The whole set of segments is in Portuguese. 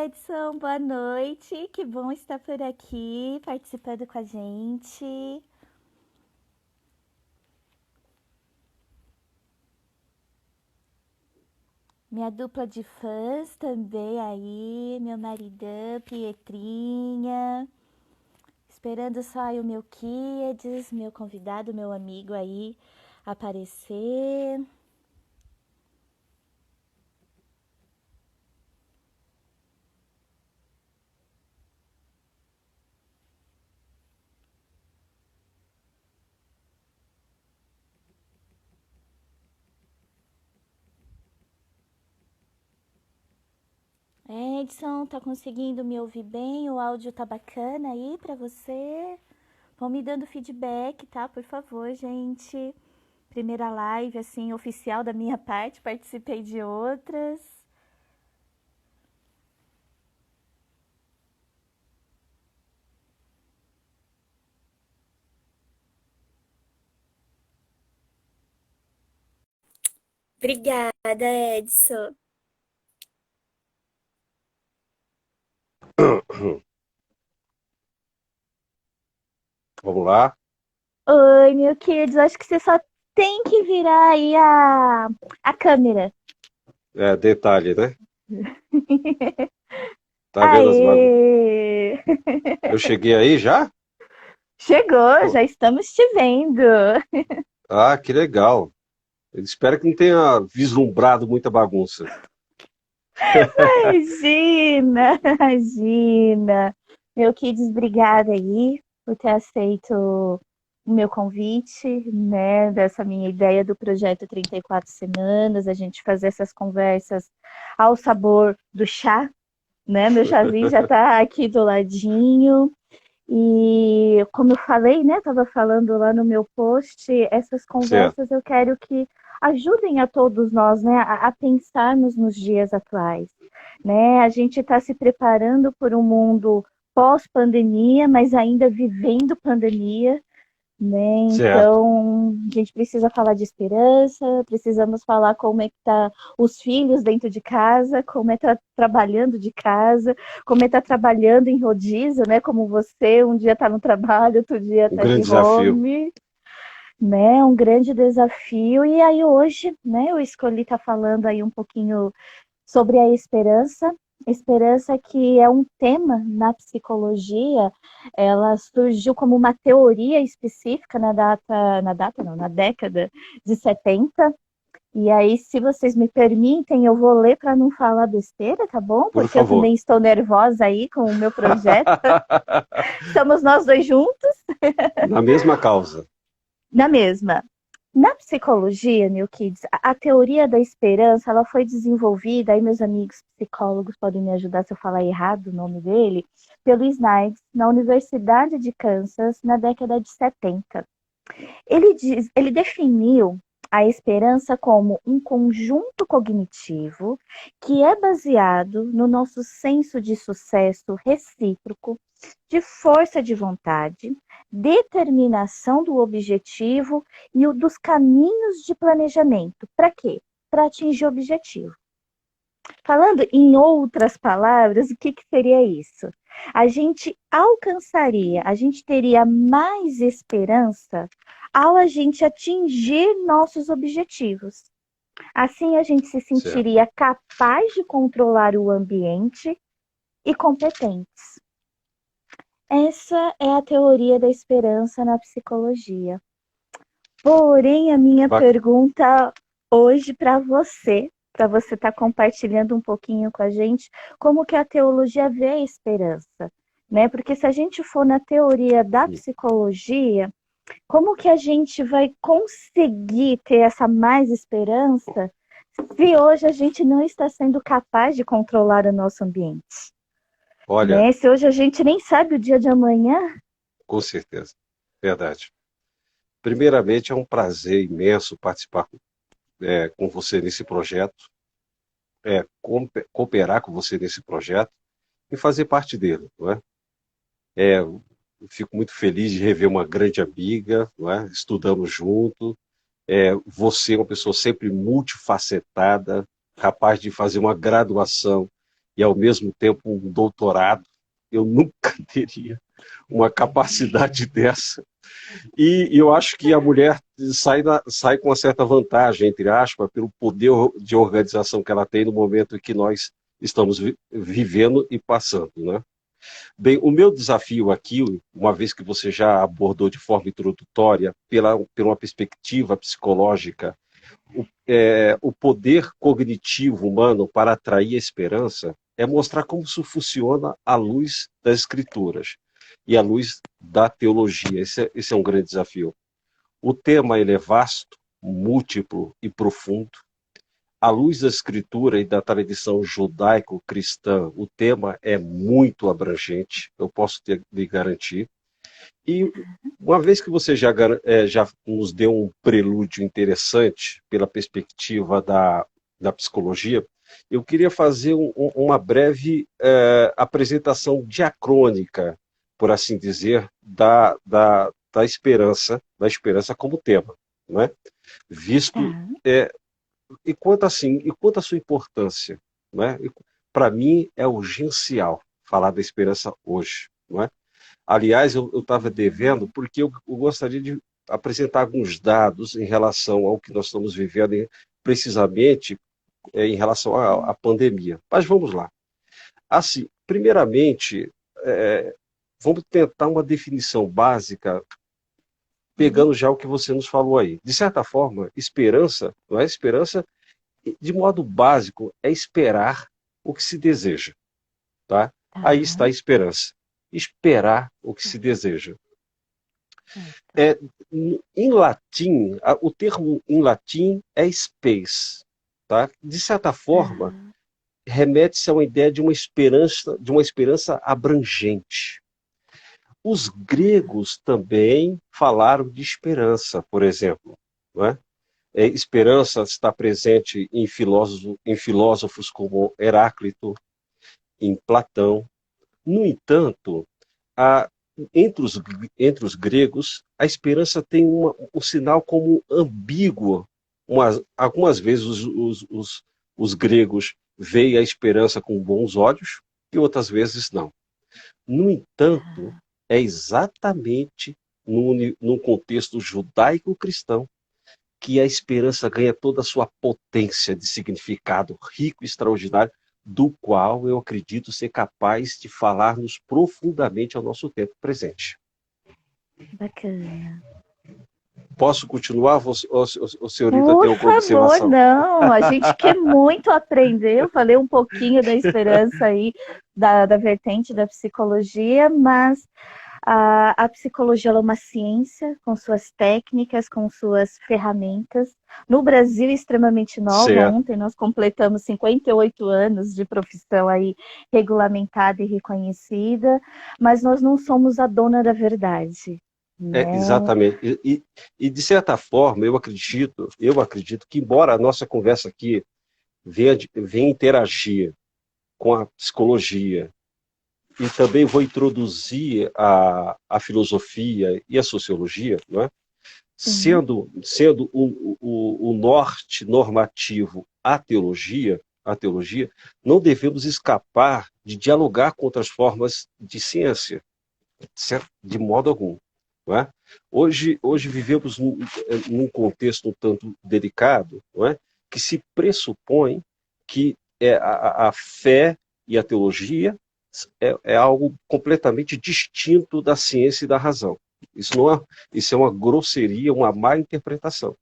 Edson, boa noite. Que bom estar por aqui, participando com a gente. Minha dupla de fãs também aí, meu maridão, Pietrinha. Esperando só aí o meu Kids, meu convidado, meu amigo aí aparecer. Edson, tá conseguindo me ouvir bem? O áudio tá bacana aí pra você? Vão me dando feedback, tá? Por favor, gente. Primeira live, assim, oficial da minha parte, participei de outras. Obrigada, Edson. Vamos lá. Oi, meu querido, acho que você só tem que virar aí a câmera. Detalhe, né? Tá vendo as bagunças? Aê! Eu cheguei aí já? Chegou, Pô, já estamos te vendo. ah, que legal. Eu espero que não tenha vislumbrado muita bagunça. Imagina, imagina. Meu querido, obrigada aí por ter aceito o meu convite, né, dessa minha ideia do projeto 34 semanas, a gente fazer essas conversas ao sabor do chá, né? Meu chazinho já está aqui do ladinho. E como eu falei, né, estava falando lá no meu post, essas Certo. conversas eu quero que ajudem a todos nós, né, a pensarmos nos dias atuais, né? A gente está se preparando por um mundo pós-pandemia, mas ainda vivendo pandemia, né? Certo. Então, a gente precisa falar de esperança, precisamos falar como é que tá os filhos dentro de casa, como é que tá trabalhando de casa, como é que tá trabalhando em rodízio, né? Como você, um dia tá no trabalho, outro dia Um tá de grande desafio. home, né? Um grande desafio. E aí hoje, né, eu escolhi estar falando aí um pouquinho sobre a esperança. Esperança que é um tema na psicologia, ela surgiu como uma teoria específica na década de 70. E aí, se vocês me permitem, eu vou ler para não falar besteira, tá bom? Por Porque eu favor. também estou nervosa aí com o meu projeto. Estamos nós dois juntos Na mesma causa. na mesma. Na psicologia, New Kids, a teoria da esperança, ela foi desenvolvida, aí meus amigos psicólogos podem me ajudar se eu falar errado o nome dele, pelo Snides, na Universidade de Kansas, na década de 70. Ele definiu a esperança como um conjunto cognitivo que é baseado no nosso senso de sucesso recíproco, de força de vontade, determinação do objetivo e o dos caminhos de planejamento. Para quê? Para atingir o objetivo. Falando em outras palavras, o que seria isso? A gente alcançaria, a gente teria mais esperança ao a gente atingir nossos objetivos. Assim, a gente se Certo. sentiria capaz de controlar o ambiente e competentes. Essa é a teoria da esperança na psicologia. Porém, a minha Ba- pergunta hoje para você estar compartilhando um pouquinho com a gente, como que a teologia vê a esperança, né? Porque se a gente for na teoria da psicologia, como que a gente vai conseguir ter essa mais esperança se hoje a gente não está sendo capaz de controlar o nosso ambiente, Olha, né? Se hoje a gente nem sabe o dia de amanhã. com certeza. Verdade. Primeiramente, é um prazer imenso participar com você nesse projeto, cooperar com você nesse projeto e fazer parte dele, não é? Eu fico muito feliz de rever uma grande amiga, não é? Estudamos junto. Você é uma pessoa sempre multifacetada, capaz de fazer uma graduação e, ao mesmo tempo, um doutorado. Eu nunca teria uma capacidade dessa. E eu acho que a mulher sai com uma certa vantagem, entre aspas, pelo poder de organização que ela tem no momento em que nós estamos vivendo e passando, né? Bem, o meu desafio aqui, uma vez que você já abordou de forma introdutória, pela uma perspectiva psicológica, o poder cognitivo humano para atrair a esperança, é mostrar como isso funciona à luz das escrituras e à luz da teologia. Esse é um grande desafio. O tema ele é vasto, múltiplo e profundo. À luz da escritura e da tradição judaico-cristã, o tema é muito abrangente, eu posso lhe garantir. E uma vez que você já nos deu um prelúdio interessante pela perspectiva da psicologia, eu queria fazer uma breve apresentação diacrônica, por assim dizer, da esperança como tema, né? Visto e quanto à sua importância, né? Para mim é urgencial falar da esperança hoje, não é? Aliás, eu estava devendo, porque eu gostaria de apresentar alguns dados em relação ao que nós estamos vivendo, precisamente em relação à pandemia. Mas vamos lá. Assim, primeiramente, vamos tentar uma definição básica, pegando já o que você nos falou aí. De certa forma, esperança, não é? Esperança, de modo básico, é esperar o que se deseja. Tá? Aí está a esperança. Esperar o que se deseja. Em latim, o termo em latim é spes. Tá? De certa forma, remete-se a uma ideia de uma esperança abrangente. Os gregos também falaram de esperança, por exemplo. Não é? Esperança está presente em filósofos como Heráclito, em Platão. No entanto, entre os gregos, a esperança tem um sinal como ambíguo. Algumas vezes os gregos veem a esperança com bons olhos e outras vezes não. No entanto, é exatamente num contexto judaico-cristão que a esperança ganha toda a sua potência de significado rico e extraordinário, do qual eu acredito ser capaz de falar-nos profundamente ao nosso tempo presente. Bacana. Posso continuar, senhorita, Por tem alguma observação? não, a gente quer muito aprender. Eu falei um pouquinho da esperança aí, da vertente da psicologia, mas a psicologia é uma ciência com suas técnicas, com suas ferramentas. No Brasil, extremamente nova. Certo. Ontem nós completamos 58 anos de profissão aí regulamentada e reconhecida, mas nós não somos a dona da verdade. Exatamente. E, de certa forma, eu acredito que, embora a nossa conversa aqui venha interagir com a psicologia, e também vou introduzir a filosofia e a sociologia, não é? Sendo o norte normativo a teologia, não devemos escapar de dialogar com outras formas de ciência, certo? De modo algum. Não é? Hoje vivemos num contexto um tanto delicado, não é? Que se pressupõe que a fé e a teologia é algo completamente distinto da ciência e da razão. Isso é uma grosseria, uma má interpretação.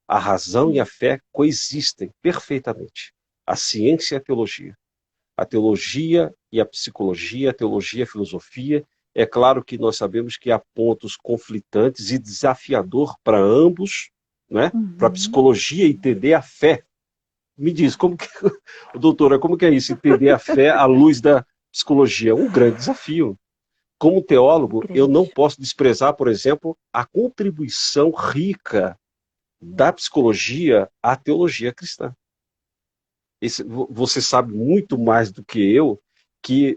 A razão e a fé coexistem perfeitamente. A ciência e a teologia e a psicologia, a teologia e a filosofia. É claro que nós sabemos que há pontos conflitantes e desafiador para ambos, né? Para a psicologia entender a fé. Me diz, doutora, como que é isso? Entender a fé à luz da psicologia é um grande desafio. Como teólogo, eu não posso desprezar, por exemplo, a contribuição rica da psicologia à teologia cristã. Você sabe muito mais do que eu que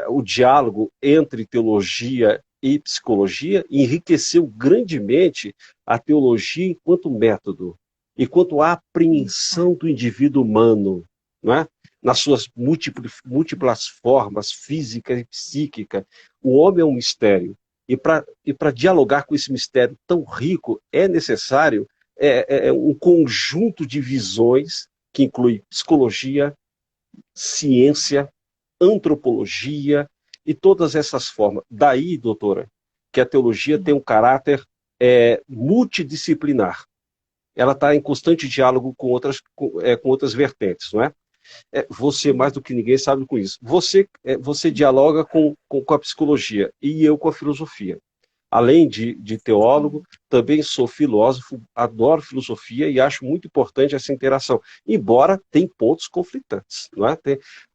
o diálogo entre teologia e psicologia enriqueceu grandemente a teologia enquanto método, enquanto a apreensão do indivíduo humano, não é? nas suas múltiplas formas, física e psíquica. O homem é um mistério. E para dialogar com esse mistério tão rico, é necessário um conjunto de visões que inclui psicologia, ciência, antropologia e todas essas formas. Daí, doutora, que a teologia tem um caráter multidisciplinar. Ela está em constante diálogo com outras vertentes, não é? Você, mais do que ninguém, sabe com isso. Você dialoga com a psicologia e eu com a filosofia. Além de teólogo, também sou filósofo, adoro filosofia e acho muito importante essa interação. Embora tem pontos conflitantes, não é?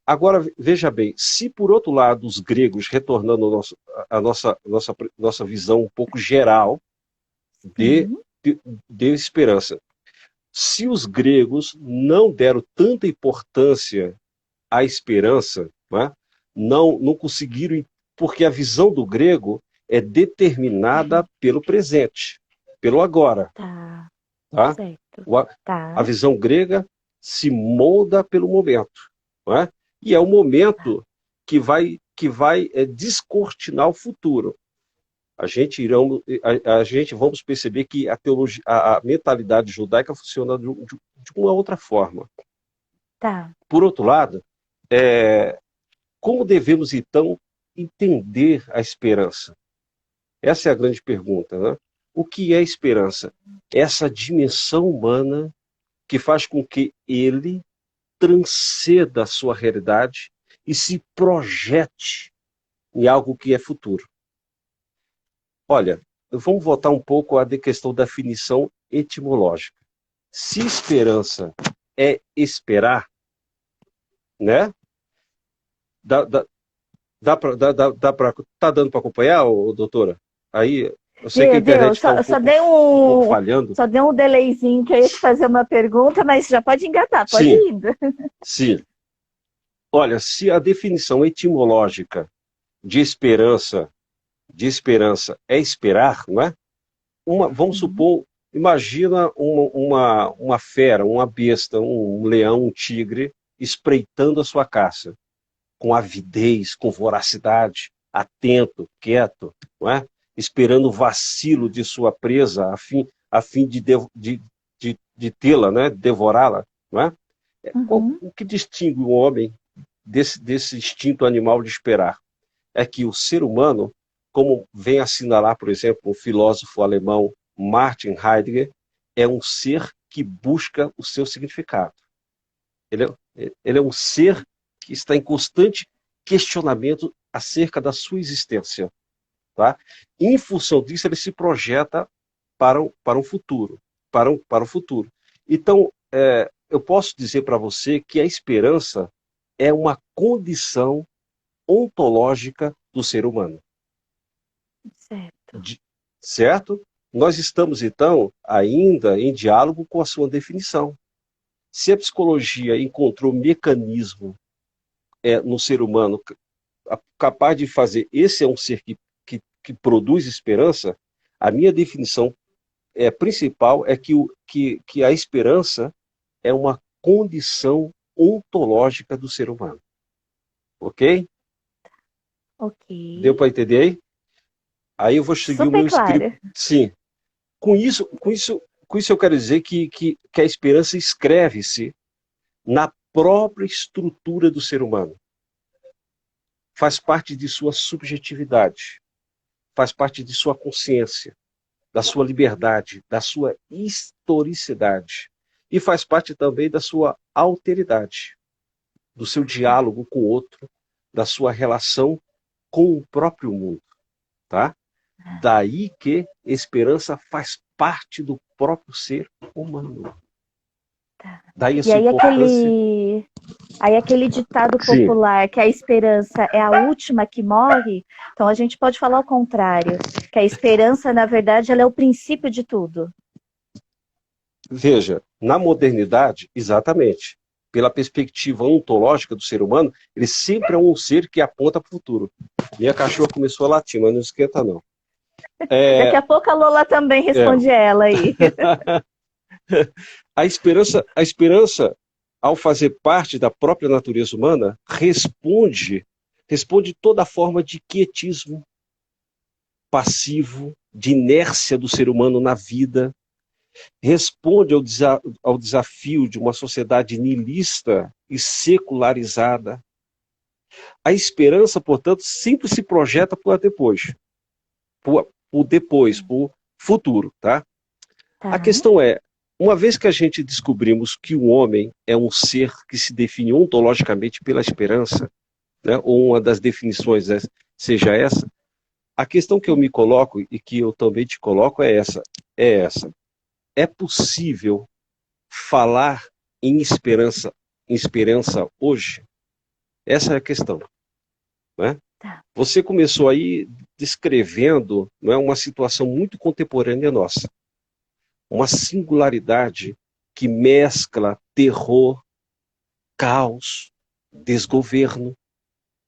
Agora, veja bem, se por outro lado os gregos, retornando a nossa visão um pouco geral de esperança, se os gregos não deram tanta importância à esperança, não conseguiram, porque a visão do grego é determinada pelo presente, pelo agora. Tá? Certo. A visão grega se molda pelo momento, e é o momento que vai descortinar o futuro. A gente vamos perceber que a mentalidade judaica funciona de uma outra forma. Tá. Por outro lado, como devemos então entender a esperança? Essa é a grande pergunta, né? O que é esperança? Essa dimensão humana que faz com que ele transcenda a sua realidade e se projete em algo que é futuro. Olha, vamos voltar um pouco à questão da definição etimológica. Se esperança é esperar, né? Tá dando para acompanhar, doutora? Aí, eu sei que a internet está um pouco falhando. Só deu um delayzinho que eu ia te fazer uma pergunta, mas já pode engatar, pode ir indo. Sim. Olha, se a definição etimológica de esperança é esperar, não é? Vamos supor, imagina uma fera, uma besta, um leão, um tigre, espreitando a sua caça, com avidez, com voracidade, atento, quieto, não é? Esperando o vacilo de sua presa, a fim de tê-la, né? Devorá-la, não é? O que distingue o homem desse instinto animal de esperar? É que o ser humano, como vem assinalar, por exemplo, o filósofo alemão Martin Heidegger, é um ser que busca o seu significado. Ele é um ser que está em constante questionamento acerca da sua existência. Tá? E, em função disso, ele se projeta para o futuro. Para o futuro. Então, eu posso dizer para você que a esperança é uma condição ontológica do ser humano. Certo? Nós estamos, então, ainda em diálogo com a sua definição. Se a psicologia encontrou mecanismo no ser humano capaz de fazer, esse é um ser que produz esperança, a minha definição principal é que a esperança é uma condição ontológica do ser humano. Ok? Ok. Deu para entender aí? Aí eu vou seguir o meu script. Sim. Com isso eu quero dizer que a esperança escreve-se na própria estrutura do ser humano. Faz parte de sua subjetividade. Faz parte de sua consciência, da sua liberdade, da sua historicidade. E faz parte também da sua alteridade, do seu diálogo com o outro, da sua relação com o próprio mundo. Tá? Daí que esperança faz parte do próprio ser humano. Daí a sua importância. Aí aquele ditado popular que a esperança é a última que morre, então a gente pode falar o contrário, que a esperança, na verdade, ela é o princípio de tudo. Veja, na modernidade, exatamente, pela perspectiva ontológica do ser humano, ele sempre é um ser que aponta para o futuro. Minha cachorra começou a latir, mas não esquenta não. Daqui a pouco a Lola também responde ela aí. A esperança ao fazer parte da própria natureza humana, responde toda forma de quietismo passivo, de inércia do ser humano na vida, responde ao desafio de uma sociedade niilista e secularizada. A esperança, portanto, sempre se projeta por depois, por futuro, tá? A Tá. questão é, uma vez que a gente descobrimos que o homem é um ser que se define ontologicamente pela esperança, né, ou uma das definições seja essa, a questão que eu me coloco e que eu também te coloco é essa. É possível falar em esperança hoje? Essa é a questão, né? Tá. Você começou aí descrevendo, não é, uma situação muito contemporânea nossa, uma singularidade que mescla terror, caos, desgoverno,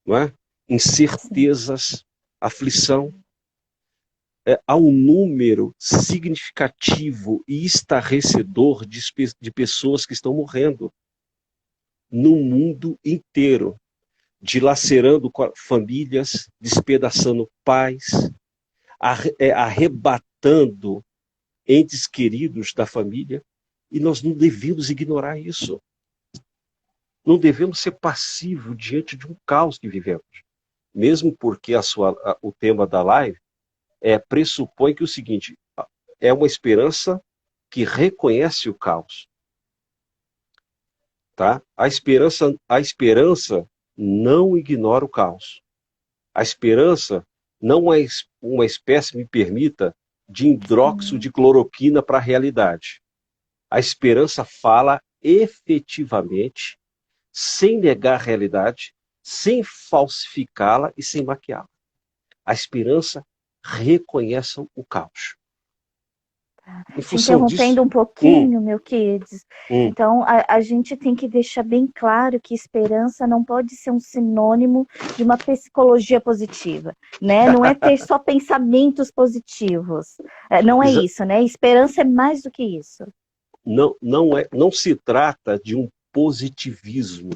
não é? Sim. Incertezas, aflição. Há um número significativo e estarrecedor de pessoas que estão morrendo no mundo inteiro, dilacerando famílias, despedaçando pais, arrebatando entes queridos da família, e nós não devemos ignorar isso. Não devemos ser passivos diante de um caos que vivemos. Mesmo porque o tema da live pressupõe que o seguinte, é uma esperança que reconhece o caos. Tá? A esperança não ignora o caos. A esperança não é uma espécie, me permita, de hidróxido de Sim. cloroquina para a realidade. A esperança fala efetivamente, sem negar a realidade, sem falsificá-la e sem maquiá-la. A esperança reconhece o caos. Em Te função interrompendo disso, um pouquinho, meu queridos. um, Então, a gente tem que deixar bem claro que esperança não pode ser um sinônimo de uma psicologia positiva, né? Não é ter só pensamentos positivos. Não é isso, né? Esperança é mais do que isso. não se trata de um positivismo,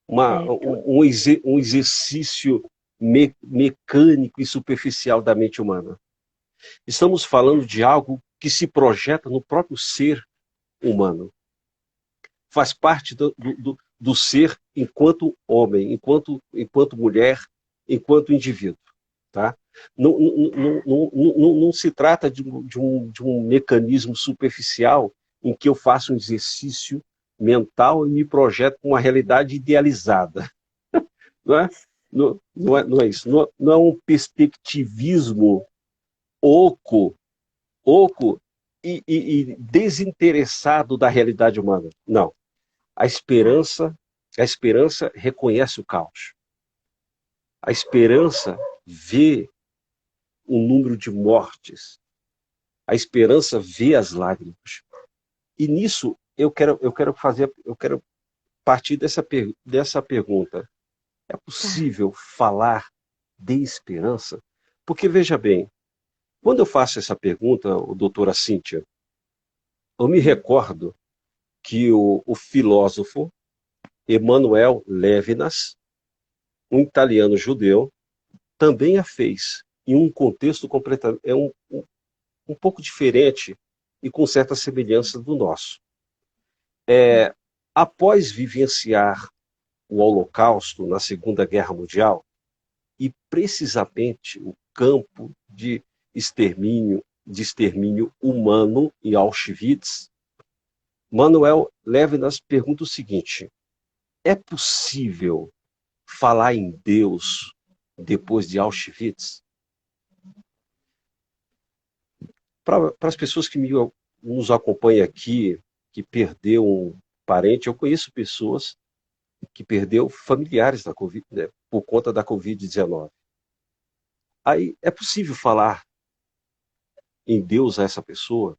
Certo? um exercício mecânico e superficial da mente humana. Estamos falando de algo que se projeta no próprio ser humano. Faz parte do ser enquanto homem, enquanto mulher, enquanto indivíduo. Tá? Não se trata de um mecanismo superficial em que eu faço um exercício mental e me projeto com uma realidade idealizada. Não é? Não é isso. Não é um perspectivismo oco e desinteressado da realidade humana. Não. A esperança, a esperança reconhece o caos. A esperança vê o número de mortes. A esperança vê as lágrimas. E nisso eu quero partir dessa pergunta. É Tá. possível falar de esperança? Porque veja bem, quando eu faço essa pergunta, doutora Cíntia, eu me recordo que o filósofo Emmanuel Levinas, um italiano judeu, também a fez em um contexto completamente um pouco diferente e com certa semelhança do nosso. Após vivenciar o Holocausto na Segunda Guerra Mundial e precisamente o campo de extermínio humano em Auschwitz, Manuel Levinas pergunta o seguinte: é possível falar em Deus depois de Auschwitz? Para as pessoas que nos acompanham aqui, que perdeu um parente, eu conheço pessoas que perdeu familiares da COVID, né, por conta da Covid-19. Aí é possível falar em Deus a essa pessoa?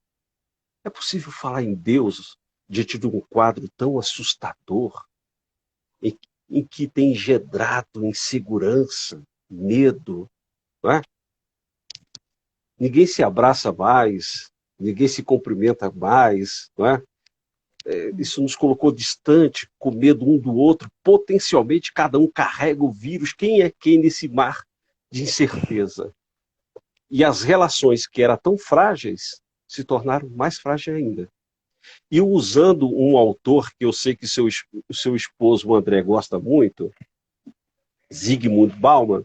É possível falar em Deus diante de um quadro tão assustador, em, em que tem engendrado insegurança, medo, não é? Ninguém se abraça mais, ninguém se cumprimenta mais, não é? Isso nos colocou distante, com medo um do outro. Potencialmente, cada um carrega o vírus. Quem é quem nesse mar de incerteza? E as relações que eram tão frágeis se tornaram mais frágeis ainda. E usando um autor que eu sei que o seu esposo, o André, gosta muito, Zygmunt Bauman,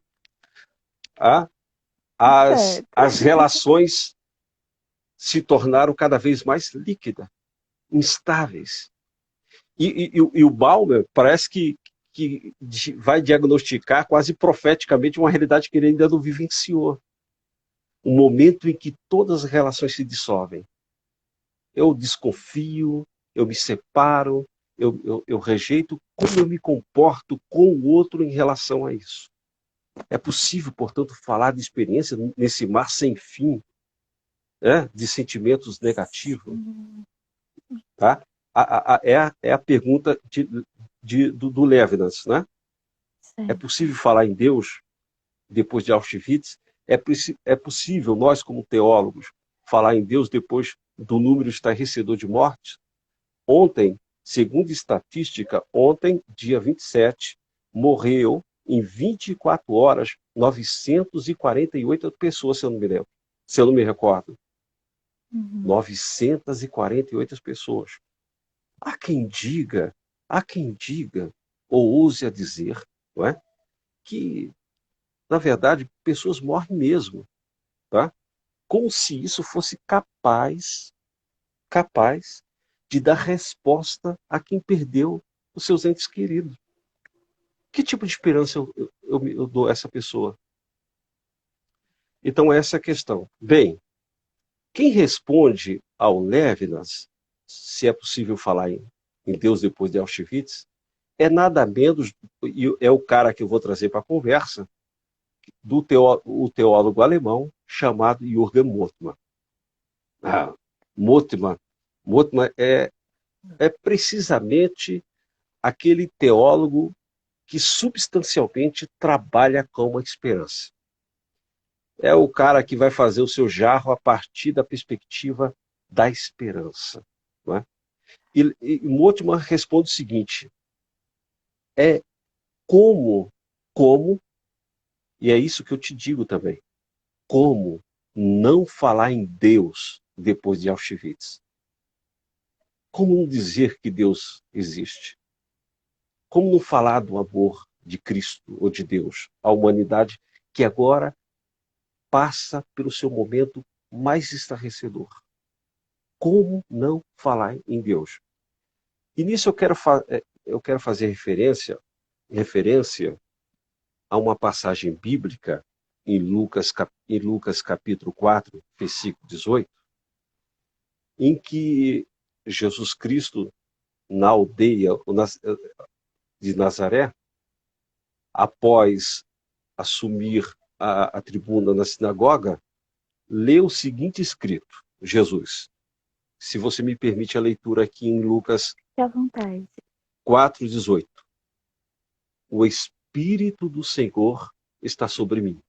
as relações se tornaram cada vez mais líquidas, instáveis. E o Bauman parece que vai diagnosticar quase profeticamente uma realidade que ele ainda não vivenciou. Um momento em que todas as relações se dissolvem. Eu desconfio, eu me separo, eu rejeito. Como eu me comporto com o outro em relação a isso? É possível, portanto, falar de experiência nesse mar sem fim, de sentimentos negativos? Tá? É a pergunta do Levinas. Né? É possível falar em Deus depois de Auschwitz? É possível nós, como teólogos, falar em Deus depois do número estarrecedor de mortes? Ontem, segundo estatística, dia 27, morreu em 24 horas 948 pessoas, se eu não me lembro, se eu não me recordo. 948 pessoas. Há quem diga, ou ouse a dizer, não é? Que, na verdade, pessoas morrem mesmo, tá? Como se isso fosse capaz de dar resposta a quem perdeu os seus entes queridos. Que tipo de esperança eu dou a essa pessoa? Então, essa é a questão. Bem, quem responde ao Levinas, se é possível falar em Deus depois de Auschwitz, é nada menos, e é o cara que eu vou trazer para a conversa, o teólogo alemão chamado Jürgen Moltmann. Moltmann é precisamente aquele teólogo que substancialmente trabalha com a esperança. É o cara que vai fazer o seu jarro a partir da perspectiva da esperança. Não é? E Moltmann responde o seguinte: é como, e é isso que eu te digo também, como não falar em Deus depois de Auschwitz? Como não dizer que Deus existe? Como não falar do amor de Cristo ou de Deus à humanidade que agora passa pelo seu momento mais estarrecedor? Como não falar em Deus? E nisso eu quero fazer referência a uma passagem bíblica em Lucas capítulo 4, versículo 18, em que Jesus Cristo, na aldeia de Nazaré, após assumir a tribuna na sinagoga, lê o seguinte escrito: Jesus, se você me permite a leitura aqui em Lucas 4:18. O Espírito do Senhor está sobre mim,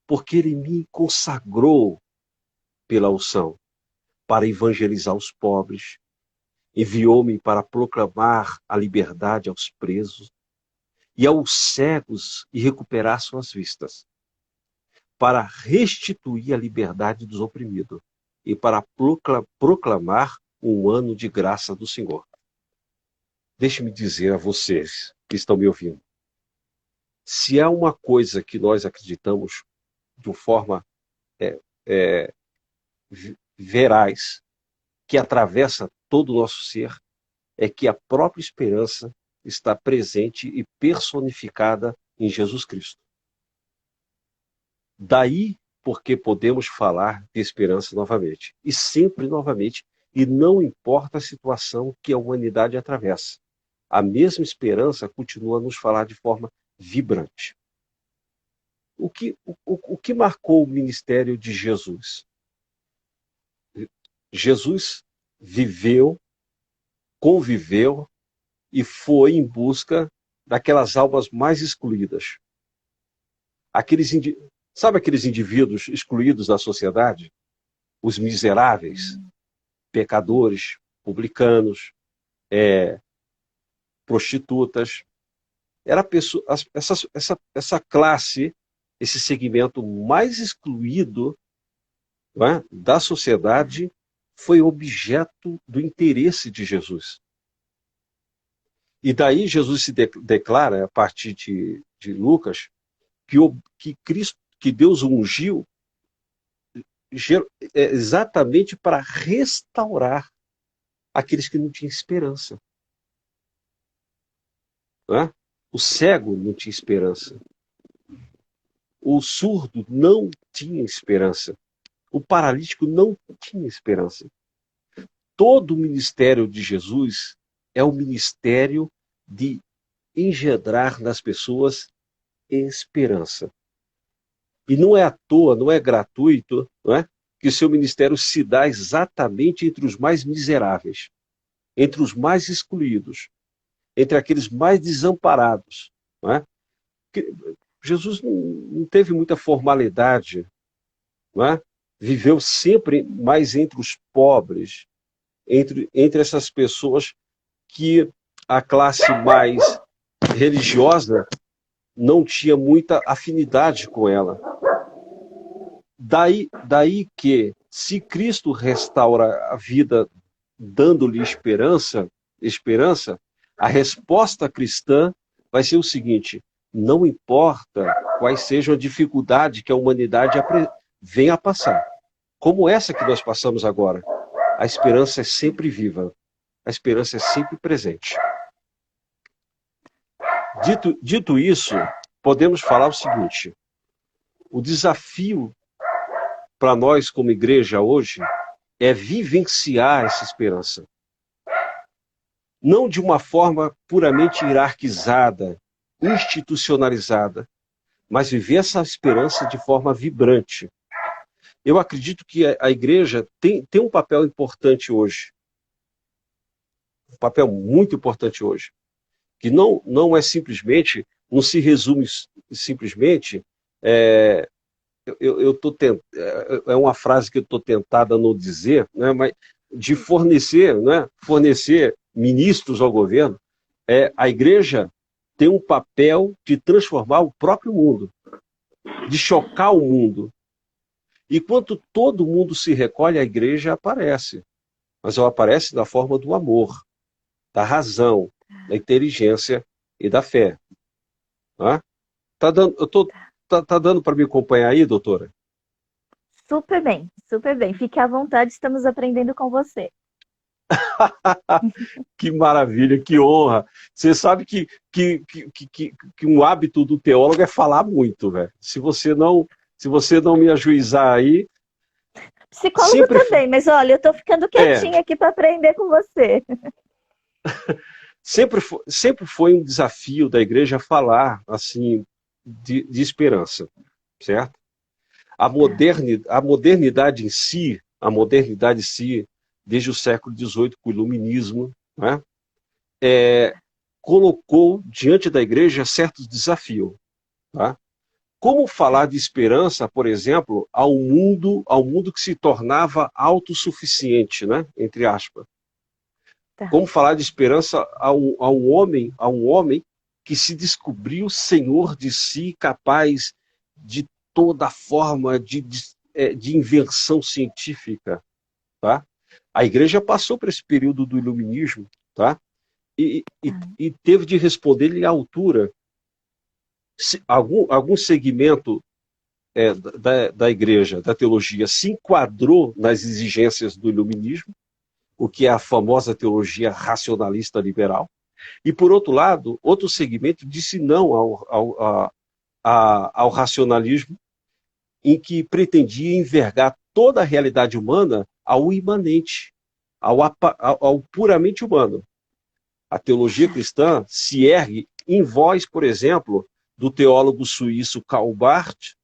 porque Ele me consagrou pela unção para evangelizar os pobres, enviou-me para proclamar a liberdade aos presos e aos cegos e recuperar suas vistas, para restituir a liberdade dos oprimidos e para proclamar um ano de graça do Senhor. Deixe-me dizer a vocês que estão me ouvindo, se há uma coisa que nós acreditamos de uma forma veraz, que atravessa todo o nosso ser, é que a própria esperança está presente e personificada em Jesus Cristo. Daí porque podemos falar de esperança novamente, e sempre novamente, e não importa a situação que a humanidade atravessa. A mesma esperança continua a nos falar de forma vibrante. O que marcou o ministério de Jesus? Jesus viveu, conviveu e foi em busca daquelas almas mais excluídas. Sabe aqueles indivíduos excluídos da sociedade? Os miseráveis, pecadores, publicanos, prostitutas. Era essa classe, esse segmento mais excluído, não é, da sociedade, foi objeto do interesse de Jesus. E daí Jesus se declara, a partir de Lucas, que Deus o ungiu exatamente para restaurar aqueles que não tinham esperança. Não é? O cego não tinha esperança. O surdo não tinha esperança. O paralítico não tinha esperança. Todo o ministério de Jesus é o ministério de engendrar nas pessoas esperança. E não é à toa, não é gratuito, não é, que o seu ministério se dá exatamente entre os mais miseráveis, entre os mais excluídos, entre aqueles mais desamparados. Não é? Jesus não teve muita formalidade, não é? Viveu sempre mais entre os pobres, entre essas pessoas que a classe mais religiosa não tinha muita afinidade com ela. Daí que, se Cristo restaura a vida dando-lhe esperança, a resposta cristã vai ser o seguinte: não importa quais sejam a dificuldade que a humanidade venha a passar, como essa que nós passamos agora, a esperança é sempre viva, a esperança é sempre presente. Dito isso, podemos falar o seguinte: o desafio para nós como igreja hoje é vivenciar essa esperança. Não de uma forma puramente hierarquizada, institucionalizada, mas viver essa esperança de forma vibrante. Eu acredito que a igreja tem um papel importante hoje. Um papel muito importante hoje. Que não é simplesmente, não se resume simplesmente, é uma frase que eu estou tentada a não dizer, né, mas de fornecer, né, fornecer ministros ao governo. A igreja tem um papel de transformar o próprio mundo, de chocar o mundo. E quando todo mundo se recolhe, a igreja aparece. Mas ela aparece da forma do amor, da razão, da inteligência e da fé. Tá dando para me acompanhar aí, doutora? Super bem, super bem. Fique à vontade, estamos aprendendo com você. Que maravilha, que honra. Você sabe que um hábito do teólogo é falar muito, velho. Se você não me ajuizar aí... Psicólogo também, mas olha, eu estou ficando quietinha aqui para aprender com você. Sempre foi um desafio da igreja falar assim de esperança, certo? A modernidade em si, desde o século XVIII, com o iluminismo, né, colocou diante da igreja certos desafios. Tá? Como falar de esperança, por exemplo, ao mundo que se tornava autossuficiente, né, entre aspas? Como falar de esperança a um homem que se descobriu senhor de si, capaz de toda forma de invenção científica, tá? A igreja passou por esse período do iluminismo, tá? E teve de responder-lhe à altura. Algum segmento da igreja, da teologia, se enquadrou nas exigências do iluminismo, o que é a famosa teologia racionalista liberal, e, por outro lado, outro segmento disse não ao racionalismo, em que pretendia envergar toda a realidade humana ao imanente, ao puramente humano. A teologia cristã se ergue em voz, por exemplo, do teólogo suíço Karl Barth,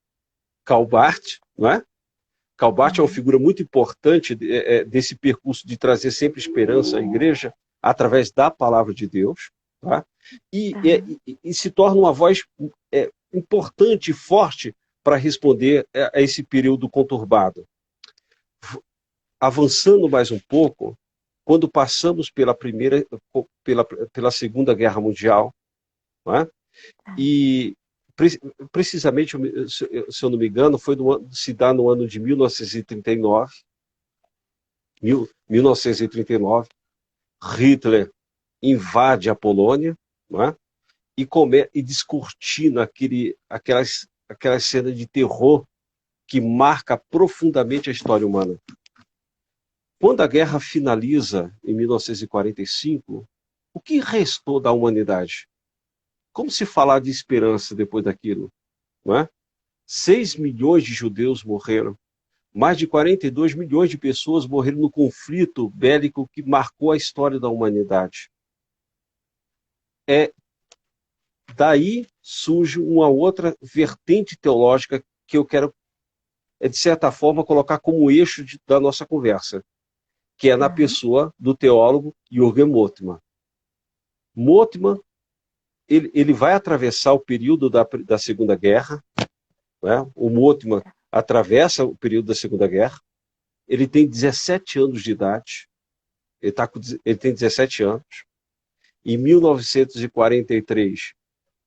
não é? Karl Barth é uma figura muito importante desse percurso de trazer sempre esperança à igreja através da palavra de Deus, tá? E se torna uma voz importante e forte para responder a esse período conturbado. Avançando mais um pouco, quando passamos pela Segunda Guerra Mundial, não é? E precisamente, se eu não me engano, se dá no ano de 1939. 1939, Hitler invade a Polônia, não é? E descortina aquelas cenas de terror que marca profundamente a história humana. Quando a guerra finaliza em 1945, o que restou da humanidade? Como se falar de esperança depois daquilo? Não é? 6 milhões de judeus morreram. Mais de 42 milhões de pessoas morreram no conflito bélico que marcou a história da humanidade. Daí surge uma outra vertente teológica que eu quero, de certa forma, colocar como eixo da nossa conversa, que é na pessoa do teólogo Jürgen Moltmann. Moltmann, ele vai atravessar o período da Segunda Guerra, né? O Moltmann atravessa o período da Segunda Guerra, ele tem 17 anos de idade, ele tem 17 anos. Em 1943,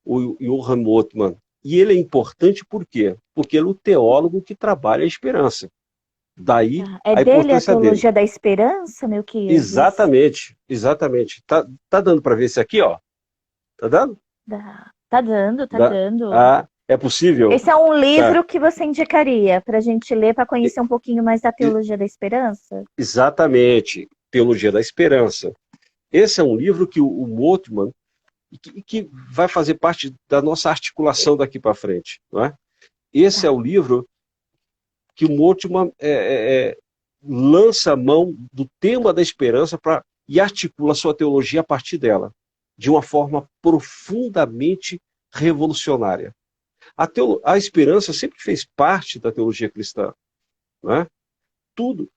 o Jürgen Moltmann, e ele é importante por quê? Porque ele é o teólogo que trabalha a esperança. Daí É a dele a importância teologia dele. da esperança, meu querido? Exatamente, exatamente. Tá dando para ver esse aqui, ó? Tá dando? Tá dando, tá dando. É possível? Esse é um Tá. livro que você indicaria para a gente ler para conhecer um pouquinho mais da teologia da esperança? Exatamente, Teologia da Esperança. Esse é um livro que o Moltmann, que vai fazer parte da nossa articulação daqui para frente, não é? Esse é o livro que o Moltmann lança a mão do tema da esperança e articula a sua teologia a partir dela, de uma forma profundamente revolucionária. A esperança sempre fez parte da teologia cristã, não é? Tudo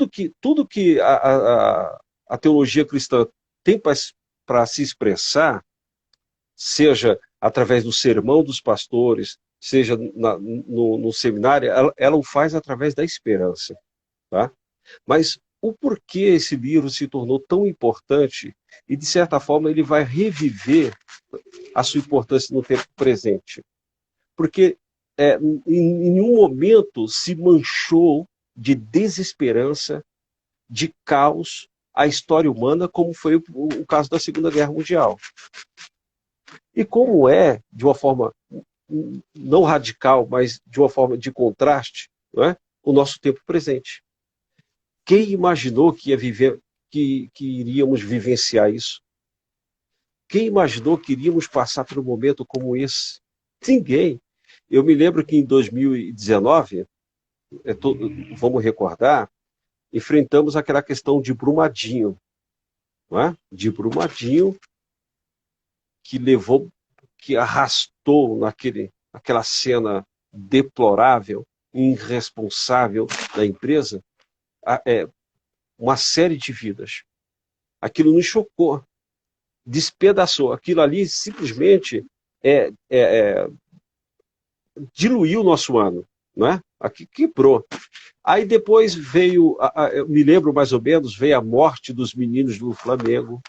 que a teologia cristã tem para se expressar, seja através do sermão dos pastores, seja no seminário, ela o faz através da esperança. Tá? Mas o porquê esse livro se tornou tão importante e, de certa forma, ele vai reviver a sua importância no tempo presente. Porque em nenhum momento se manchou de desesperança, de caos, a história humana, como foi o caso da Segunda Guerra Mundial. E como de uma forma não radical, mas de uma forma de contraste, não é? O nosso tempo presente. Quem imaginou que iríamos vivenciar isso? Quem imaginou que iríamos passar por um momento como esse? Ninguém. Eu me lembro que em 2019, vamos recordar, enfrentamos aquela questão de Brumadinho, não é? De Brumadinho, que arrastou naquela cena deplorável, irresponsável da empresa, uma série de vidas. Aquilo nos chocou, despedaçou. Aquilo ali simplesmente diluiu o nosso ano, não é? Aqui quebrou. Aí depois veio, eu me lembro mais ou menos, veio a morte dos meninos do Flamengo.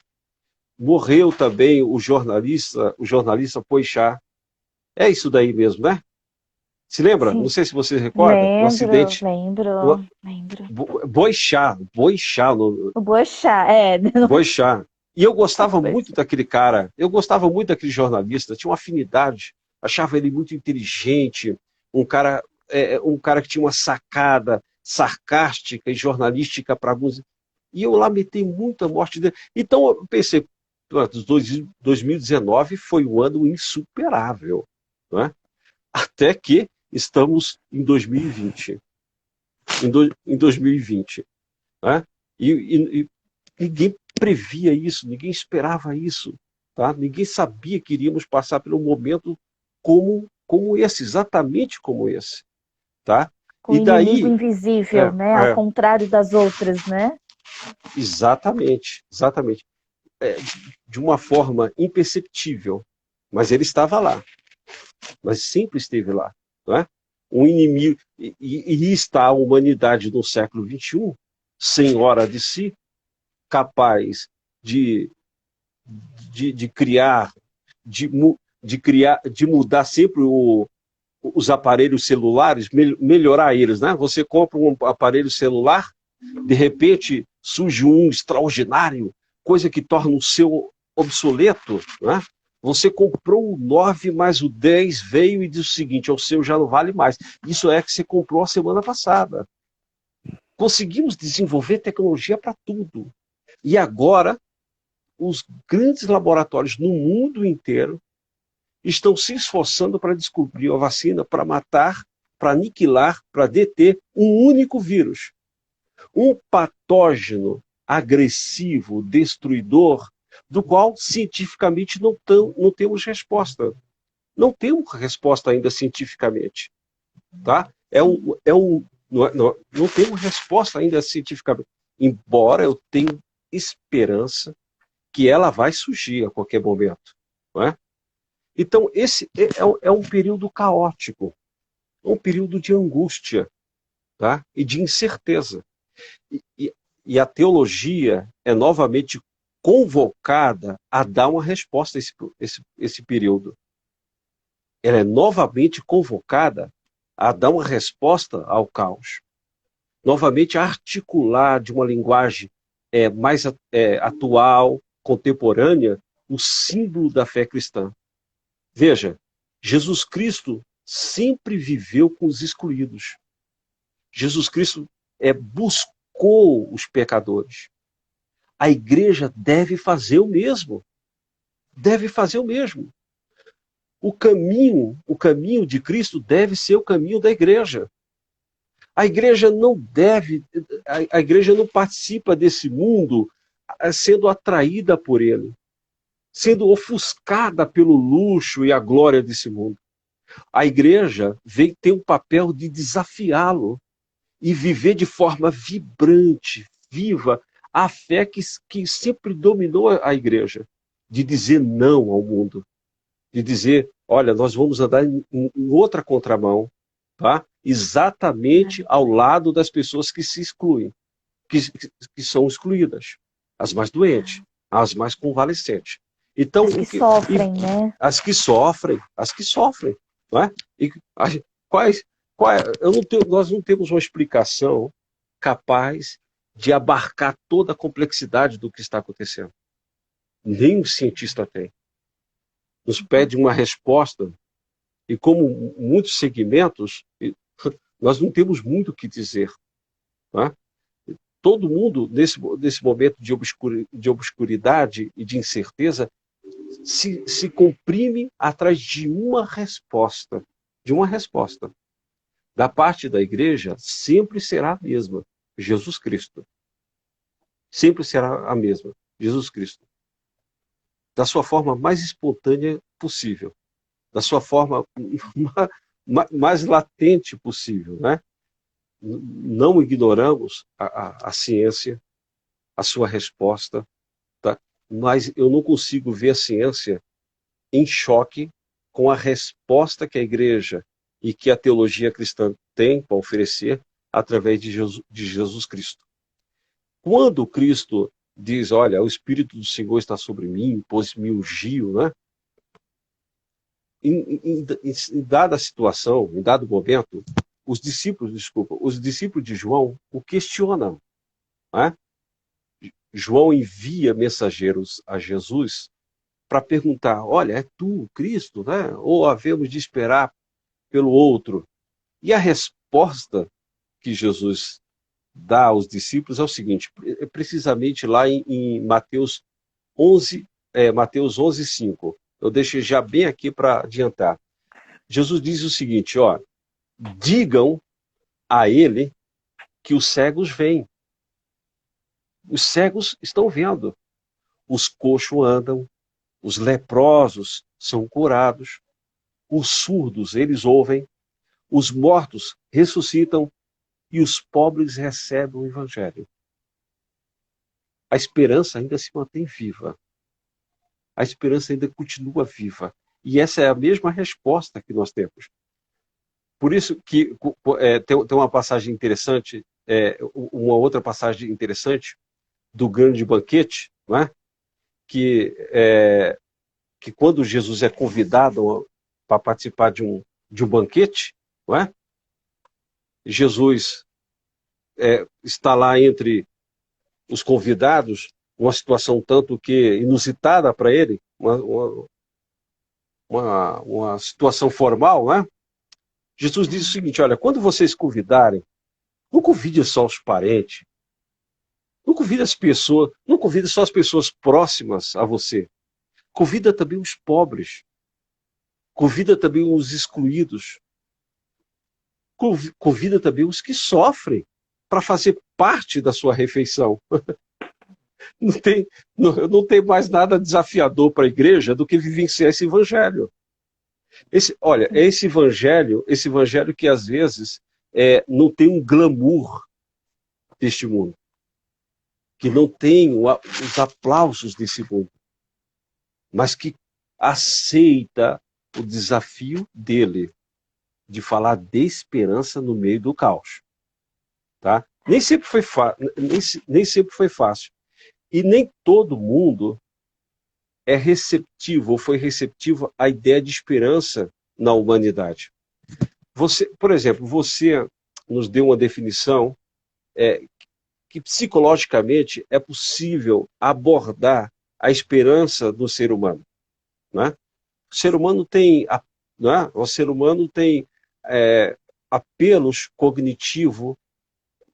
Morreu também o jornalista Poixá. É isso daí mesmo, né? Se lembra? Sim. Não sei se você recorda. Um acidente. Lembro. Boixá. O Boechat, Boixá. E eu gostava muito daquele cara. Eu gostava muito daquele jornalista. Tinha uma afinidade. Achava ele muito inteligente. Um cara que tinha uma sacada sarcástica e jornalística para alguns. E eu lamentei muito a morte dele. Então eu pensei, 2019 foi um ano insuperável, não é? Até que estamos em 2020. Em 2020. Né? E ninguém previa isso, ninguém esperava isso. Tá? Ninguém sabia que iríamos passar por um momento como esse, exatamente como esse. Tá? Com o inimigo invisível, né? Ao contrário das outras, né? Exatamente. De uma forma imperceptível, mas ele estava lá. Mas sempre esteve lá. Não é? Um inimigo, e está a humanidade no século XXI senhora de si, capaz de criar, de mudar sempre os aparelhos celulares, melhorar eles, né? Você compra um aparelho celular, de repente surge um extraordinário, coisa que torna o seu obsoleto, né? Você comprou o 9, mas o 10 veio e diz o seguinte: o seu já não vale mais. Isso é que você comprou a semana passada. Conseguimos desenvolver tecnologia para tudo. E agora, os grandes laboratórios no mundo inteiro estão se esforçando para descobrir a vacina para matar, para aniquilar, para deter um único vírus. Um patógeno agressivo, destruidor, do qual cientificamente não temos resposta. Não temos resposta ainda cientificamente. Tá? Não temos resposta ainda cientificamente. Embora eu tenha esperança que ela vai surgir a qualquer momento. Não é? Então, esse é um período caótico, um período de angústia, tá? E de incerteza. E a teologia é novamente convocada a dar uma resposta a esse período. Ela é novamente convocada a dar uma resposta ao caos. Novamente a articular de uma linguagem mais atual, contemporânea, o símbolo da fé cristã. Veja, Jesus Cristo sempre viveu com os excluídos. Jesus Cristo buscou os pecadores. A igreja deve fazer o mesmo. Deve fazer o mesmo. O caminho de Cristo deve ser o caminho da igreja. A igreja a igreja não participa desse mundo sendo atraída por ele, sendo ofuscada pelo luxo e a glória desse mundo. A igreja vem ter um papel de desafiá-lo e viver de forma vibrante, viva, a fé que sempre dominou a igreja, de dizer não ao mundo, de dizer, olha, nós vamos andar em outra contramão, tá? Exatamente ao lado das pessoas que se excluem, que são excluídas, as mais doentes, as mais convalescentes. Então, as que sofrem, né? As que sofrem, não é? E nós não temos uma explicação capaz de abarcar toda a complexidade do que está acontecendo. Nem cientista tem. Nos pede uma resposta, e como muitos segmentos, nós não temos muito o que dizer. Não é? Todo mundo, nesse momento de obscuridade e de incerteza, se comprime atrás de uma resposta. Da parte da igreja, sempre será a mesma. Jesus Cristo. Sempre será a mesma. Jesus Cristo. Da sua forma mais espontânea possível. Da sua forma mais latente possível. Né? Não ignoramos a ciência, a sua resposta, tá? Mas eu não consigo ver a ciência em choque com a resposta que a igreja e que a teologia cristã tem para oferecer através de Jesus Cristo. Quando Cristo diz, olha, o Espírito do Senhor está sobre mim, pois me ungiu, né? Em dada situação, em dado momento, os discípulos de João o questionam. Né? João envia mensageiros a Jesus para perguntar, olha, é tu, Cristo, né? Ou havemos de esperar pelo outro? E a resposta que Jesus dá aos discípulos é o seguinte, precisamente lá em Mateus 11, Mateus 11:5. Eu deixei já bem aqui para adiantar. Jesus diz o seguinte, ó, digam a ele que os cegos veem. Os cegos estão vendo. Os coxos andam, os leprosos são curados, os surdos eles ouvem, os mortos ressuscitam e os pobres recebem o evangelho. A esperança ainda se mantém viva. A esperança ainda continua viva. E essa é a mesma resposta que nós temos. Por isso que tem uma passagem interessante uma outra passagem interessante do grande banquete, não é? Que quando Jesus é convidado para participar de um banquete, não é? Jesus está lá entre os convidados, uma situação tanto que inusitada para ele, uma situação formal, né? Jesus diz o seguinte: olha, quando vocês convidarem, não convide só os parentes, não convide as pessoas, não convide só as pessoas próximas a você, convida também os pobres, convida também os excluídos, convida também os que sofrem para fazer parte da sua refeição. Não tem mais nada desafiador para a igreja do que vivenciar esse evangelho. Olha, é esse evangelho que às vezes não tem um glamour deste mundo, que não tem os aplausos desse mundo, mas que aceita o desafio dele de falar de esperança no meio do caos. Tá? Nem sempre foi fácil. E nem todo mundo é receptivo ou foi receptivo à ideia de esperança na humanidade. Por exemplo, você nos deu uma definição que psicologicamente é possível abordar a esperança do ser humano. Né? O ser humano tem, né? O ser humano tem apelos cognitivos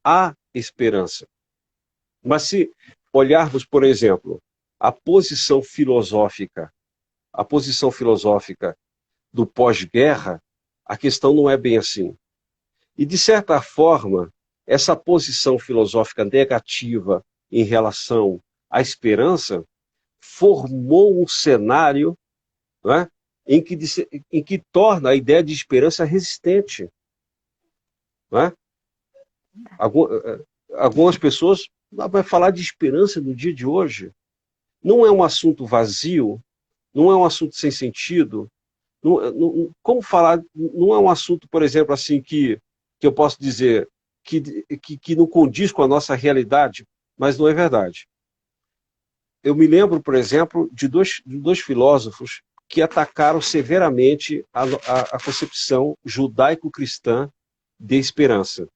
à esperança. Mas se olharmos, por exemplo, a posição filosófica do pós-guerra, a questão não é bem assim. E, de certa forma, essa posição filosófica negativa em relação à esperança formou um cenário, né, em que torna a ideia de esperança resistente. Né? Algumas pessoas vão falar de esperança no dia de hoje. Não é um assunto vazio, não é um assunto sem sentido. Como falar? Não é um assunto, por exemplo, assim que eu posso dizer que não condiz com a nossa realidade, mas não é verdade. Eu me lembro, por exemplo, de dois filósofos que atacaram severamente a concepção judaico-cristã de esperança.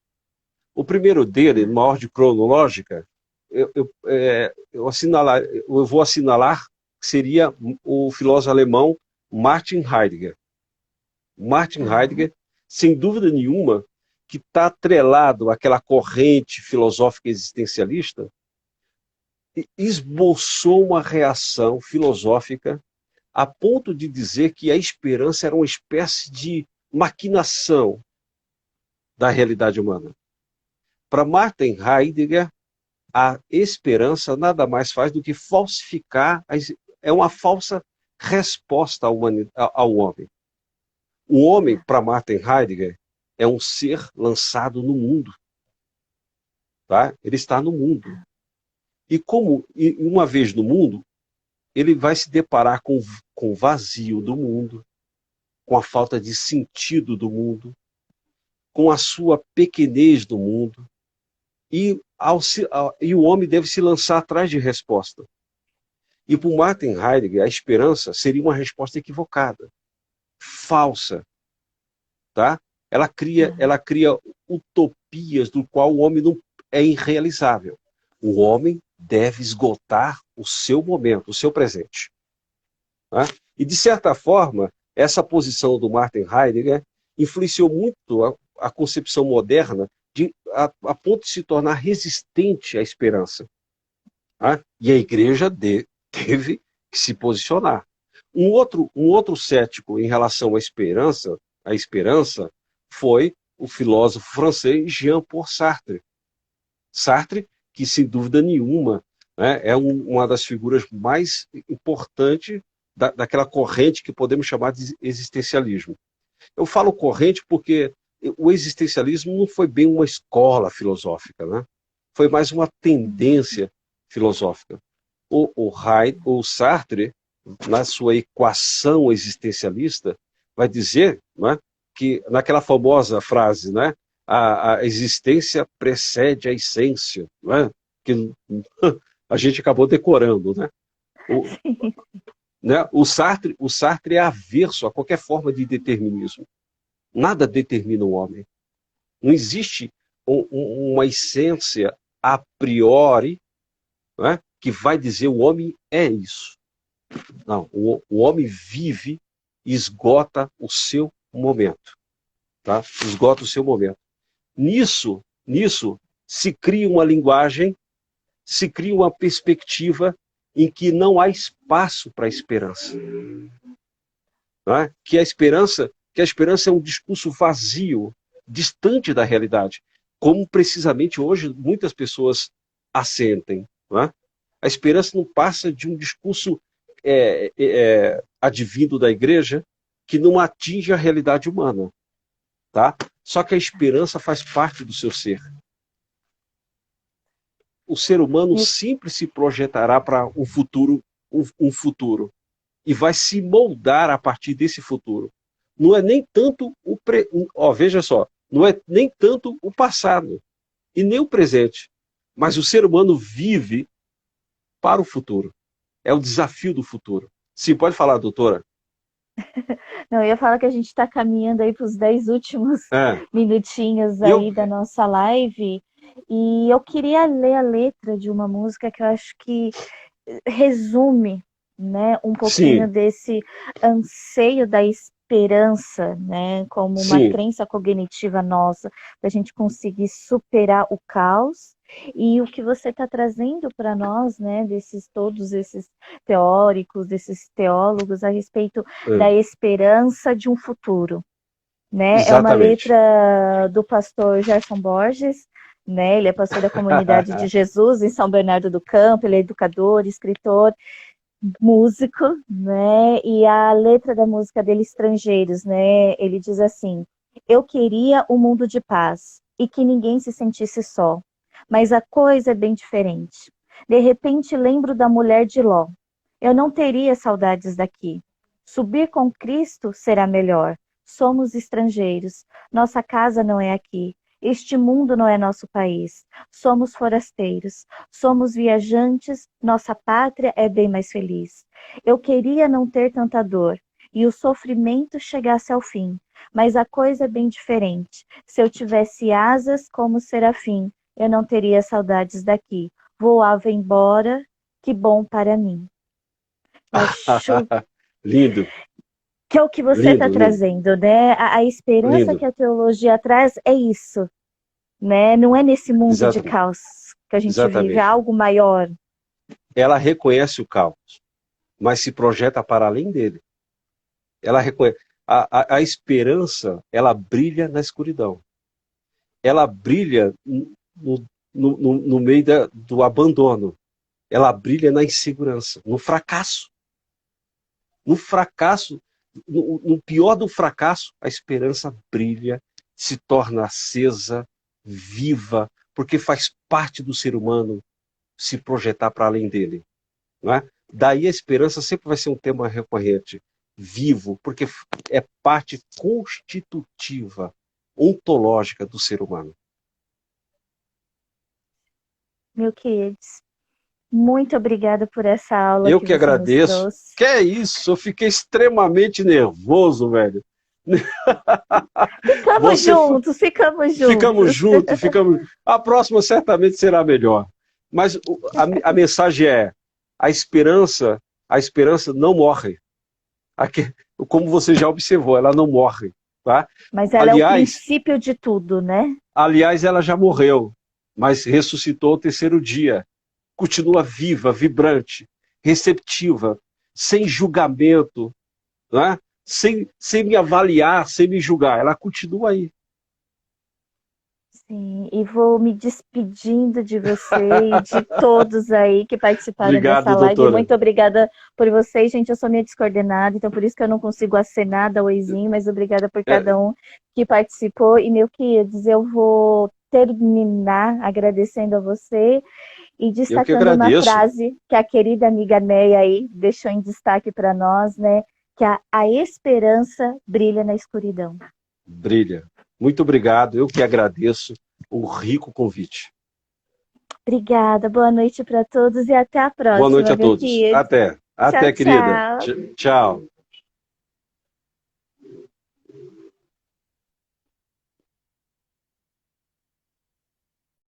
O primeiro dele, numa ordem cronológica, eu vou assinalar que seria o filósofo alemão Martin Heidegger. Martin Heidegger, sem dúvida nenhuma, que está atrelado àquela corrente filosófica existencialista, esboçou uma reação filosófica a ponto de dizer que a esperança era uma espécie de maquinação da realidade humana. Para Martin Heidegger, a esperança nada mais faz do que falsificar, é uma falsa resposta ao homem. O homem, para Martin Heidegger, é um ser lançado no mundo. Tá? Ele está no mundo. E uma vez no mundo, ele vai se deparar com o vazio do mundo, com a falta de sentido do mundo, com a sua pequenez do mundo, e o homem deve se lançar atrás de resposta. E para Martin Heidegger, a esperança seria uma resposta equivocada, falsa. Tá? Ela cria utopias do qual o homem não é irrealizável. O homem deve esgotar o seu momento, o seu presente. Tá? E, de certa forma, essa posição do Martin Heidegger influenciou muito a concepção moderna a ponto de se tornar resistente à esperança. Tá? E a igreja teve que se posicionar. Um outro cético em relação à esperança foi o filósofo francês Jean-Paul Sartre. Sartre, que sem dúvida nenhuma, né, é uma das figuras mais importantes daquela corrente que podemos chamar de existencialismo. Eu falo corrente porque o existencialismo não foi bem uma escola filosófica, né? Foi mais uma tendência filosófica. O Sartre, na sua equação existencialista, vai dizer, né, que naquela famosa frase, né, a existência precede a essência, não é? Que a gente acabou decorando, né? O, né? O Sartre é averso a qualquer forma de determinismo. Nada determina o homem. Não existe uma essência a priori, né, que vai dizer o homem é isso. Não, o homem vive e esgota o seu momento. Tá? Esgota o seu momento. Nisso se cria uma linguagem, se cria uma perspectiva em que não há espaço para a esperança. Não é? Que a esperança é um discurso vazio, distante da realidade, como precisamente hoje muitas pessoas assentem. Não é? A esperança não passa de um discurso advindo da igreja que não atinge a realidade humana. Tá? Só que a esperança faz parte do seu ser. O ser humano sempre se projetará para um futuro, e vai se moldar a partir desse futuro. Não é nem tanto veja só, não é nem tanto o passado e nem o presente, mas o ser humano vive para o futuro. É o desafio do futuro. Sim, pode falar, doutora. Não, eu ia falar que a gente está caminhando aí para os 10 últimos minutinhos aí da nossa live, e eu queria ler a letra de uma música que eu acho que resume, né, um pouquinho desse anseio da esperança, né, como uma crença cognitiva nossa, para a gente conseguir superar o caos. E o que você está trazendo para nós, né, todos esses teóricos, desses teólogos a respeito da esperança de um futuro, né? Exatamente. É uma letra do pastor Gerson Borges, né? Ele é pastor da Comunidade de Jesus em São Bernardo do Campo, ele é educador, escritor, músico, né? E a letra da música dele, Estrangeiros, né? Ele diz assim: eu queria um mundo de paz e que ninguém se sentisse só. Mas a coisa é bem diferente. De repente lembro da mulher de Ló. Eu não teria saudades daqui. Subir com Cristo será melhor. Somos estrangeiros. Nossa casa não é aqui. Este mundo não é nosso país. Somos forasteiros. Somos viajantes. Nossa pátria é bem mais feliz. Eu queria não ter tanta dor e o sofrimento chegasse ao fim. Mas a coisa é bem diferente. Se eu tivesse asas como serafim, eu não teria saudades daqui. Voava embora, que bom para mim. Acho lindo. Que é o que você está trazendo, né? A esperança que a teologia traz é isso, né? Não é nesse mundo de caos que a gente vive, é algo maior. Ela reconhece o caos, mas se projeta para além dele. Ela reconhece. A esperança, ela brilha na escuridão. Ela brilha no meio do abandono. Ela brilha na insegurança, no fracasso. No fracasso, no pior do fracasso, a esperança brilha, se torna acesa, viva, porque faz parte do ser humano se projetar para além dele. Não é? Daí a esperança sempre vai ser um tema recorrente, vivo, porque é parte constitutiva, ontológica do ser humano. Meu queridos, muito obrigada por essa aula. Eu que agradeço. Que é isso? Eu fiquei extremamente nervoso, velho. Ficamos juntos. A próxima certamente será melhor. Mas a mensagem é: a esperança não morre. Como você já observou, ela não morre. Tá? Mas ela é o princípio de tudo, né? Aliás, ela já morreu, mas ressuscitou ao terceiro dia. Continua viva, vibrante, receptiva, sem julgamento, né? sem me avaliar, sem me julgar. Ela continua aí. Sim, e vou me despedindo de você e de todos aí que participaram dessa live. Doutora. Muito obrigada por vocês, gente. Eu sou meio descoordenada, então por isso que eu não consigo acenar, dar oizinho, mas obrigada por cada um que participou. E, meu queridos, eu vou terminar agradecendo a você e destacando uma frase que a querida amiga Neia aí deixou em destaque para nós, né? Que a esperança brilha na escuridão. Brilha. Muito obrigado, eu que agradeço o rico convite. Obrigada, boa noite para todos e até a Boa noite próxima, a meu todos. querido. Até. Tchau, Até, querida. tchau. Tchau.